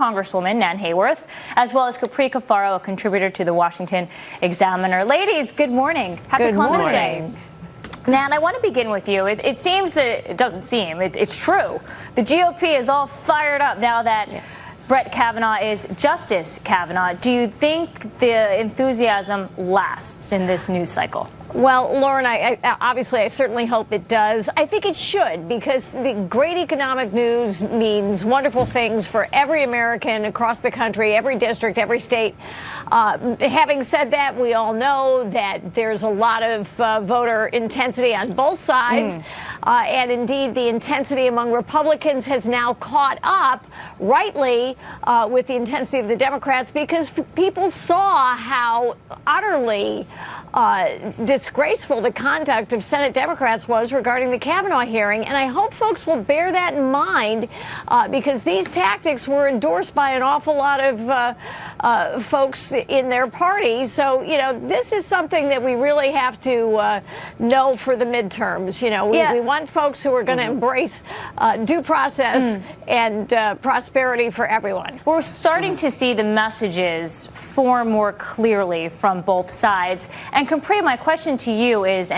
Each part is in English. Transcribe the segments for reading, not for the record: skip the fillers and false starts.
Congresswoman Nan Hayworth, as well as Capri Cafaro, a contributor to the Washington Examiner. Ladies, good morning. Happy Columbus Day. Nan, I want to begin with you. It seems that it doesn't seem, it's true. The GOP is all fired up now that Brett Kavanaugh is Justice Kavanaugh. Do you think the enthusiasm lasts in this news cycle? Well, Lauren, I certainly hope it does. I think it should, because the great economic news means wonderful things for every American across the country, every district, every state. Having said that, we all know that there's a lot of voter intensity on both sides. And indeed, the intensity among Republicans has now caught up, rightly, with the intensity of the Democrats, because people saw how utterly disgraceful the conduct of Senate Democrats was regarding the Kavanaugh hearing. And I hope folks will bear that in mind, because these tactics were endorsed by an awful lot of folks in their party. So, you know, this is something that we really have to know for the midterms. You know, we want folks who are going to embrace due process and prosperity for everyone. We're starting to see the messages form more clearly from both sides. And Capri, my question to you is,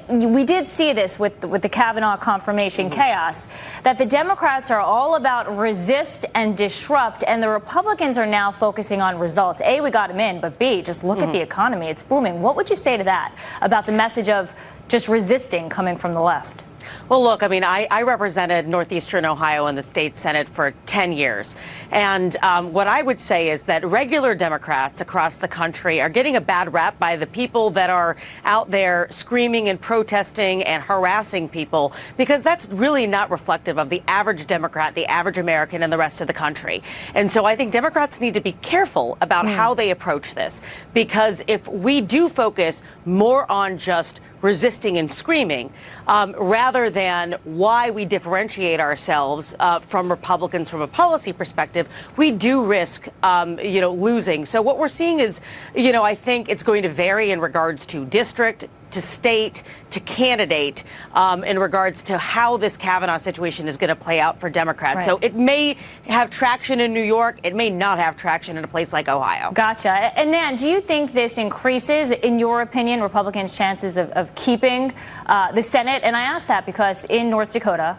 we did see this with the Kavanaugh confirmation chaos, that the Democrats are all about resist and disrupt, and the Republicans are now focusing on results. A, we got them in, but B, just look at the economy. It's booming. What would you say to that about the message of just resisting coming from the left? Well, look, I mean, I represented Northeastern Ohio in the state Senate for 10 years. And what I would say is that regular Democrats across the country are getting a bad rap by the people that are out there screaming and protesting and harassing people, because that's really not reflective of the average Democrat, the average American, and the rest of the country. And so I think Democrats need to be careful about how they approach this, because if we do focus more on just resisting and screaming, rather than why we differentiate ourselves from Republicans from a policy perspective, we do risk, losing. So what we're seeing is, I think it's going to vary in regards to district, to state, to candidate, in regards to how this Kavanaugh situation is going to play out for Democrats. Right. So it may have traction in New York. It may not have traction in a place like Ohio. Gotcha. And Nan, do you think this increases, in your opinion, Republicans' chances of keeping the Senate? And I ask that because in North Dakota,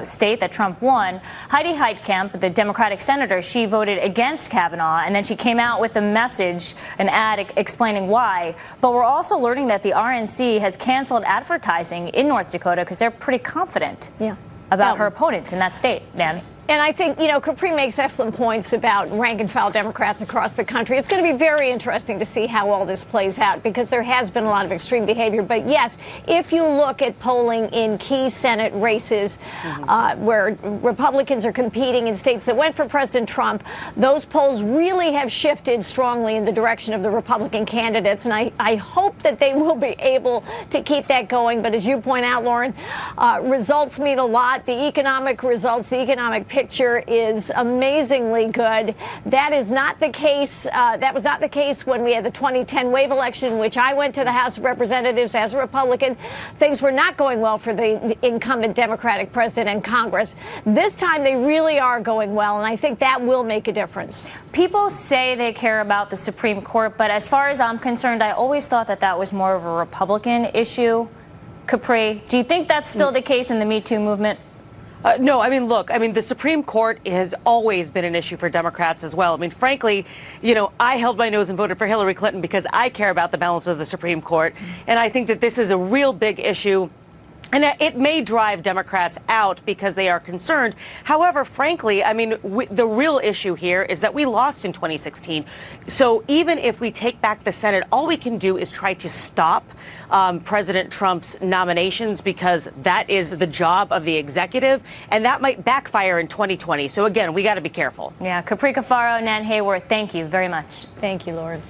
state that Trump won, Heidi Heitkamp, the Democratic senator, she voted against Kavanaugh, and then she came out with a message, an ad explaining why. But we're also learning that the RNC has canceled advertising in North Dakota because they're pretty confident about her opponent in that state. Nan? And I think, Capri makes excellent points about rank and file Democrats across the country. It's going to be very interesting to see how all this plays out, because there has been a lot of extreme behavior. But yes, if you look at polling in key Senate races where Republicans are competing in states that went for President Trump, those polls really have shifted strongly in the direction of the Republican candidates. And I hope that they will be able to keep that going. But as you point out, Lauren, results mean a lot. The economic results, the economic picture is amazingly good. That is not the case. That was not the case when we had the 2010 wave election, in which I went to the House of Representatives as a Republican. Things were not going well for the incumbent Democratic president and Congress. This time they really are going well, and I think that will make a difference. People say they care about the Supreme Court, but as far as I'm concerned, I always thought that was more of a Republican issue. Capri, do you think that's still the case in the Me Too movement? No, the Supreme Court has always been an issue for Democrats as well. I mean, frankly, I held my nose and voted for Hillary Clinton because I care about the balance of the Supreme Court. And I think that this is a real big issue. And it may drive Democrats out because they are concerned. However, frankly, the real issue here is that we lost in 2016. So even if we take back the Senate, all we can do is try to stop President Trump's nominations, because that is the job of the executive, and that might backfire in 2020. So again, we got to be careful. Yeah, Capri Cafaro, Nan Hayworth, thank you very much. Thank you, Lauren.